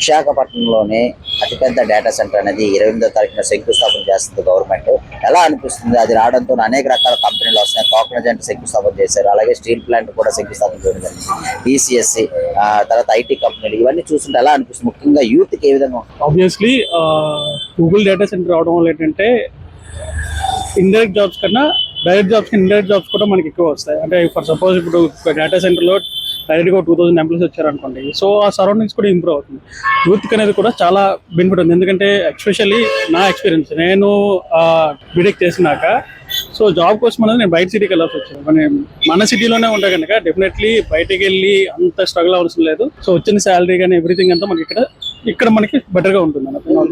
విశాఖపట్నంలోనే అతిపెద్ద data centre అనేది 28వ తారీఖున శంకుస్థాపన చేస్తుంది గవర్నమెంట్. ఎలా అనిపిస్తుంది? అది రావడంతో అనేక రకాల కంపెనీలు వస్తున్నాయి. కాక్నజెంట్ శంకుస్థాపన చేశారు, అలాగే స్టీల్ ప్లాంట్ కూడా శంకుస్థాపన చేయడం జరిగింది. టీసీఎస్సీ తర్వాత ఐటీ కంపెనీలు ఇవన్నీ చూస్తుంటే ఎలా అనిపిస్తుంది? ముఖ్యంగా యూత్ కి ఏ విధంగా? ఆబ్వియస్లీ గూగుల్ డేటా సెంటర్ రావడం వల్ల ఏంటంటే ఇండైరెక్ట్ జాబ్స్ కన్నా డైరెక్ట్ జాబ్స్ ఇండైరెక్ట్ జాబ్స్ కూడా మనకి ఎక్కువ వస్తాయి. అంటే ఫర్ సపోజ్ ఇప్పుడు డేటా సెంటర్లో డైరెక్ట్గా 2000 ఎంప్లాయీస్ వచ్చారనుకోండి, సో ఆ సరౌండింగ్స్ కూడా ఇంప్రూవ్ అవుతుంది. యూత్ అనేది కూడా చాలా బెనిఫిట్ ఉంది. ఎందుకంటే ఎస్పెషల్లీ నా ఎక్స్పీరియన్స్, నేను బీటెక్ చేసినాక సో జాబ్ కోసం అనేది నేను బయట సిటీకి వెళ్ళాల్సి వచ్చాను. మన సిటీలోనే ఉంటే కనుక డెఫినెట్లీ బయటకు వెళ్ళి అంత స్ట్రగుల్ అవసరం లేదు. సో వచ్చిన శాలరీ కానీ ఎవ్రీథింగ్ అంతా మనకి ఇక్కడ మనకి బెటర్ గా ఉంటుంది.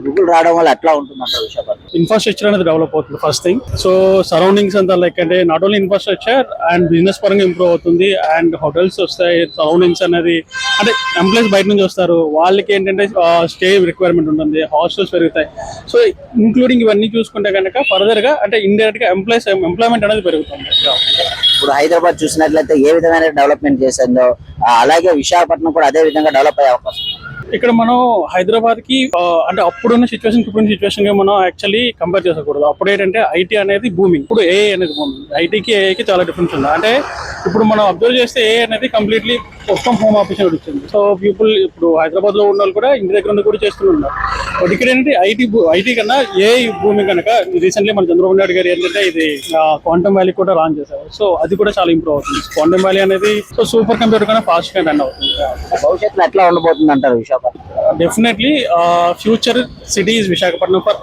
గూగుల్ రావడం వల్ల ఎట్లా ఉంటుంది అంటే విశాఖపట్నం ఇన్ఫ్రాస్ట్రక్చర్ అనేది డెవలప్ అవుతుంది ఫస్ట్ థింగ్. సో సరౌండింగ్స్ అంతా లైక్ అంటే not only infrastructure and business పరంగా ఇంప్రూవ్ అవుతుంది. అండ్ హోటల్స్ వస్తాయి. సరౌండింగ్స్ అనేది అంటే ఎంప్లాయీస్ బయట నుంచి వస్తారు, వాళ్ళకి ఏంటంటే స్టే రిక్వైర్మెంట్ ఉంటుంది, హాస్టల్స్ పెరుగుతాయి. సో ఇంక్లూడింగ్ ఇవన్నీ చూసుకుంటే కనుక ఫర్దర్ గా అంటే ఇండైరెక్ట్ గా ఎంప్లాయ్మెంట్ అనేది పెరుగుతుంది. ఇప్పుడు హైదరాబాద్ చూసినట్లయితే ఏ విధమైన డెవలప్మెంట్ చేసిందో అలాగే విశాఖపట్నం కూడా అదే విధంగా డెవలప్ అయ్యే అవకాశం. ఇక్కడ మనం హైదరాబాద్ కి అంటే అప్పుడున్న సిచ్యువేషన్ ఇప్పుడున్న సిచ్యువేషన్ గా మనం యాక్చువల్లీ కంపేర్ చేసుకోకూడదు. అప్పుడు ఏంటంటే ఐటీ అనేది బూమింగ్, ఇప్పుడు ఏఐ అనేది బూమింగ్. ఐటీకి ఏఐకి చాలా డిఫరెన్స్ ఉంది. అంటే ఇప్పుడు మనం అబ్జర్వ్ చేస్తే ఏఐ అనేది completely work from home opportunity వచ్చింది. సో పీపుల్ ఇప్పుడు హైదరాబాద్ లో ఉన్న వాళ్ళు కూడా ఇంటి దగ్గర ఉండి కూడా చేస్తున్నారు. బట్ ఇక్కడ ఏంటంటే ఐటీ కన్నా ఏఐ బూమింగ్ కనుక రీసెంట్లీ మన చంద్రబాబు నాయుడు గారు ఏంటంటే ఇది క్వాంటమ్ వ్యాలీ కూడా లాంచ్ చేశారు. సో అది కూడా చాలా ఇంప్రూవ్ అవుతుంది. క్వాంటమ్ వ్యాలీ అనేది సో సూపర్ కంప్యూటర్ కన్నా ఫాస్ట్ గా రన్ అవుతుంది. భవిష్యత్తులో ఎట్లా ఉండబోతుంది అంటారు Visakhapatnam? Definitely future city is Visakhapatnam for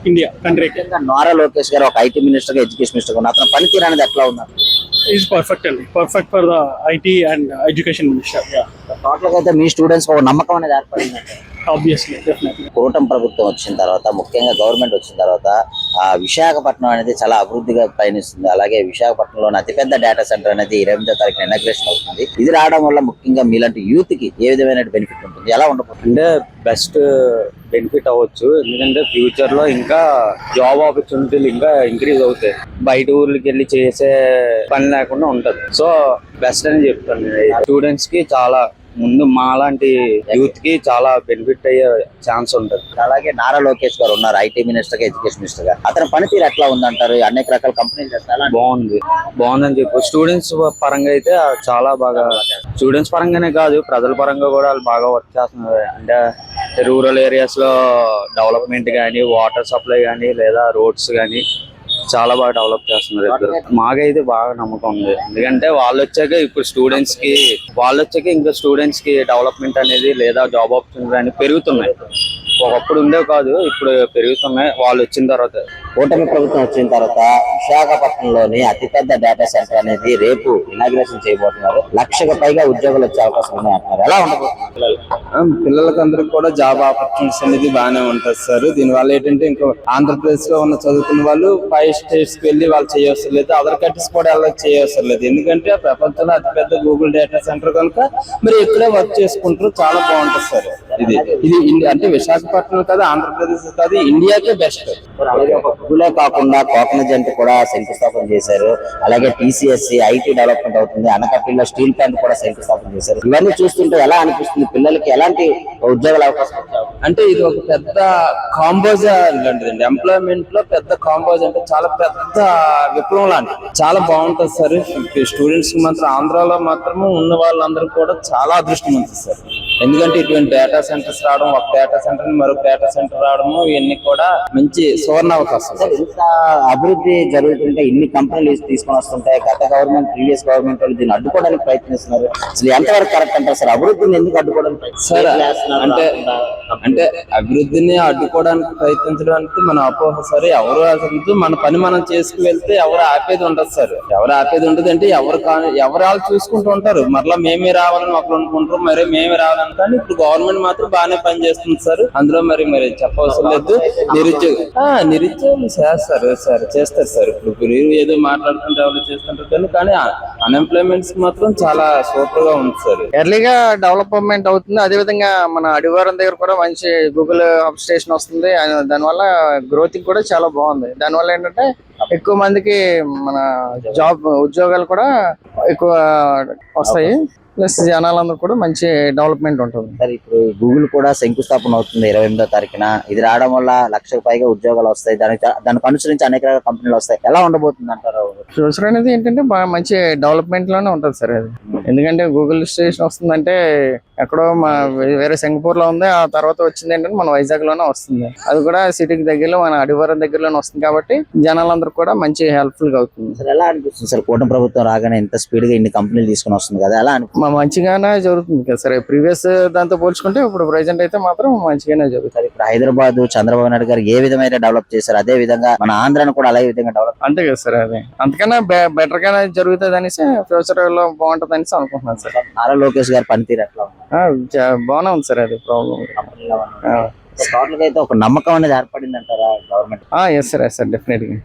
India కంట్రీకి. నారా లోకేష్ గారు ఒక ఐటీ మినిస్టర్ గా ఎడ్యుకేషన్ మినిస్టర్ గా అతను పనితీరు అనేది ఎట్లా ఉన్నారు? ఈజ్ పర్ఫెక్ట్ అండి, perfect for the IT and education minister. Total గా అయితే మీ స్టూడెంట్స్ ఒక నమ్మకం అనేది ఏర్పడింది. ఆబ్వియస్లీ డెఫినెట్లీ కూటమి ప్రభుత్వం వచ్చిన తర్వాత, ముఖ్యంగా గవర్నమెంట్ వచ్చిన తర్వాత విశాఖపట్నం అనేది చాలా అభివృద్ధిగా పయనిస్తుంది. అలాగే విశాఖపట్నంలోని అతిపెద్ద డేటా సెంటర్ అనేది 28వ తారీఖున ఇనాగ్రేషన్ అవుతుంది. ఇది రావడం వల్ల ముఖ్యంగా మీలాంటి యూత్ కి ఏ విధమైన బెనిఫిట్ ఉంటుంది? ఎలా ఉండబోతుంది? అంటే బెస్ట్ బెనిఫిట్ అవ్వచ్చు. ఎందుకంటే ఫ్యూచర్ లో ఇంకా జాబ్ ఆపర్చునిటీలు ఇంకా ఇంక్రీజ్ అవుతాయి. బయట ఊర్లకి వెళ్ళి చేసే పని లేకుండా ఉంటది. సో బెస్ట్ అని చెప్తాను. స్టూడెంట్స్ కి చాలా ముందు మాలాంటి యూత్ కి చాలా బెనిఫిట్ అయ్యే ఛాన్స్ ఉంటుంది. అలాగే నారా లోకేష్ గారు ఉన్నారు ఐటీ మినిస్టర్ గా, ఎడ్యుకేషన్ మినిస్టర్ గా. అతని పనితీరు ఎట్లా ఉందంటారు? అనేక రకాల కంపెనీలు చేస్తారు. బాగుందని చెప్పు. స్టూడెంట్స్ పరంగా అయితే చాలా బాగా, స్టూడెంట్స్ పరంగానే కాదు ప్రజల పరంగా కూడా వాళ్ళు బాగా వర్క్ చేస్తున్నారు. అంటే రూరల్ ఏరియాస్ లో డెవలప్మెంట్ కానీ, వాటర్ సప్లై కానీ, లేదా రోడ్స్ కానీ చాలా బాగా డెవలప్ చేస్తున్నారు ఇద్దరు. మాకైతే బాగా నమ్మకం ఉంది. ఎందుకంటే వాళ్ళు వచ్చాక ఇప్పుడు స్టూడెంట్స్ కి ఇంకా స్టూడెంట్స్ కి డెవలప్మెంట్ అనేది లేదా జాబ్ ఆపర్చునిటీ అనేది పెరుగుతున్నాయి. ఒకప్పుడు ఉండేవి కాదు, ఇప్పుడు పెరుగుతున్నాయి వాళ్ళు వచ్చిన తర్వాత. కూటమి ప్రభుత్వం వచ్చిన తర్వాత విశాఖపట్నంలోని అతిపెద్ద డేటా సెంటర్ అనేది రేపు ఇనాగ్రేషన్ చేయబోతున్నారు. 1,00,000కు పైగా ఉద్యోగాలు వచ్చే అవకాశం ఉన్నాయి అంటున్నారు. ఎలా ఉండబోతుంది? పిల్లలకి అందరికి కూడా జాబ్ ఆపర్చునిటీస్ అనేది బాగానే ఉంటుంది సార్. దీనివల్ల ఏంటంటే ఇంకా ఆంధ్రప్రదేశ్ లో ఉన్న చదువుకున్న వాళ్ళు 5 స్టేట్స్ కి వెళ్ళి వాళ్ళు చేయవసరం లేదు, అదర్ కంట్రీస్ కూడా వెళ్ళి చేయవసరం లేదు. ఎందుకంటే ప్రపంచంలో అతిపెద్ద గూగుల్ డేటా సెంటర్ కనుక మీరు ఇక్కడే వర్క్ చేసుకుంటారు. చాలా బాగుంటుంది సార్. ఇది అంటే విశాఖపట్నం కాదు, ఆంధ్రప్రదేశ్ కాదు, ఇండియాకే బెస్ట్. అలాగే గూగులే కాకుండా కాక్నజెంట్ కూడా శంకుస్థాపన చేశారు. అలాగే టీసీఎస్సీ ఐటీ డెవలప్మెంట్ అవుతుంది. అనకాపల్లిలో స్టీల్ ప్లాంట్ కూడా శంకుస్థాపన చేశారు. ఇవన్నీ చూస్తుంటే ఎలా అనిపిస్తుంది? పిల్లలకి ఎలాంటి ఉద్యోగాల అవకాశం అంటే ఇది ఒక పెద్ద కాంబోజ్ లాంటిదండి. ఎంప్లాయ్మెంట్ లో పెద్ద కాంబోజ్ అంటే చాలా పెద్ద విప్లవం లాంటిది. చాలా బాగుంటుంది సార్. స్టూడెంట్స్ కి మాత్రం ఆంధ్రాలో మాత్రము ఉన్న వాళ్ళందరూ కూడా చాలా అదృష్టవంతులు సార్. ఎందుకంటే ఇటువంటి డేటా సెంటర్స్ రావడం, ఒక డేటా సెంటర్ మరొక డేటా సెంటర్ రావడము, ఇవన్నీ కూడా మంచి సువర్ణ అవకాశం. ఇంత అభివృద్ధి జరుగుతుంటే ఇన్ని కంపెనీలు తీసుకొని వస్తుంటాయి. గత గవర్నమెంట్, ప్రీవియస్ గవర్నమెంట్ వాళ్ళు దీన్ని అడ్డుకోవడానికి ప్రయత్నిస్తున్నారు. అసలు ఎంతవరకు కరెక్ట్ అంటారు సార్? అభివృద్ధిని ఎందుకు అడ్డుకోవడానికి సార్? అంటే అభివృద్ధిని అడ్డుకోవడానికి ప్రయత్నించడానికి మన అపోహ సార్. ఎవరు అసలు మన పని మనం చేసుకు వెళ్తే ఎవరు ఆపేది ఉండదు సార్. ఎవరు ఆపేది ఉండదు అంటే ఎవరు వాళ్ళు చూసుకుంటూ ఉంటారు. మరలా మేమే రావాలని ఒకరు అనుకుంటారు, మరి మేమే రావాలని. కానీ ఇప్పుడు గవర్నమెంట్ మాత్రం బాగానే పని చేస్తుంది సార్. అందులో మరి చెప్పవసరం లేదు. నిరుద్యోగులు చేస్తారు సార్. ఇప్పుడు ఏదో మాట్లాడుతుంటే ఎవరు చేస్తుంటారు కానీ అన్ఎంప్లాయ్మెంట్స్ మాత్రం చాలా సూపర్ గా ఉంది సార్. ఎర్లీగా డెవలప్మెంట్ అవుతుంది. అదే విధంగా మన అడివారం దగ్గర కూడా మంచి గూగుల్ హబ్ స్టేషన్ వస్తుంది. దానివల్ల గ్రోతింగ్ కూడా చాలా బాగుంది. దానివల్ల ఏంటంటే ఎక్కువ మందికి మన ఉద్యోగాలు కూడా ఎక్కువ వస్తాయి. ప్లస్ జనాలందరూ కూడా మంచి డెవలప్మెంట్ ఉంటుంది. సార్ ఇప్పుడు గూగుల్ కూడా శంకుస్థాపన అవుతుంది 28వ తారీఖున. ఇది రావడం వల్ల 1,00,000కు పైగా ఉద్యోగాలు వస్తాయి. దానికి అనుసరించి అనేక రకాల కంపెనీలు వస్తాయి. ఎలా ఉండబోతుంది అంటారు? ఫ్యూచర్ అనేది ఏంటంటే బాగా మంచి డెవలప్మెంట్ లోనే ఉంటుంది సార్ అది. ఎందుకంటే గూగుల్ స్టేషన్ వస్తుందంటే ఎక్కడో మా వేరే సింగపూర్ లో ఉంది, ఆ తర్వాత వచ్చింది ఏంటంటే మన వైజాగ్ లోనే వస్తుంది. అది కూడా సిటీకి దగ్గరలో మన అడివారం దగ్గరలోనే వస్తుంది కాబట్టి జనాలందరూ కూడా మంచి హెల్ప్ఫుల్ గా అవుతుంది. సార్ ఎలా అనిపిస్తుంది సార్ కూటమి ప్రభుత్వం రాగానే ఇంత స్పీడ్ గా ఇన్ని కంపెనీలు తీసుకుని వస్తుంది కదా, ఎలా అనిపిస్తుంది? మంచిగానే జరుగుతుంది కదా సార్. ప్రీవియస్ దాంతో పోల్చుకుంటే ఇప్పుడు ప్రెసెంట్ అయితే మాత్రం మంచిగానే జరుగుతుంది. సార్ ఇప్పుడు హైదరాబాద్ చంద్రబాబు నాయుడు గారు ఏ విధమైన డెవలప్ చేశారు, అదే విధంగా మన ఆంధ్రాను కూడా అదే విధంగా డెవలప్. అంతే కదా సార్. అది అంతకన్నా బెటర్ గానే జరుగుతుంది అనేసి ఫ్యూచర్ లో బాగుంటది అనేసి అనుకుంటున్నాను సార్. నారా లోకేష్ గారి పనితీరు ఎట్లా ఉంది? బాగానే ఉంది సార్. అది ప్రాబ్లం టోటల్ గా అయితే ఒక నమ్మకం అనేది ఏర్పడింది అంటారా government? Yes sir, yes sir, definite గా.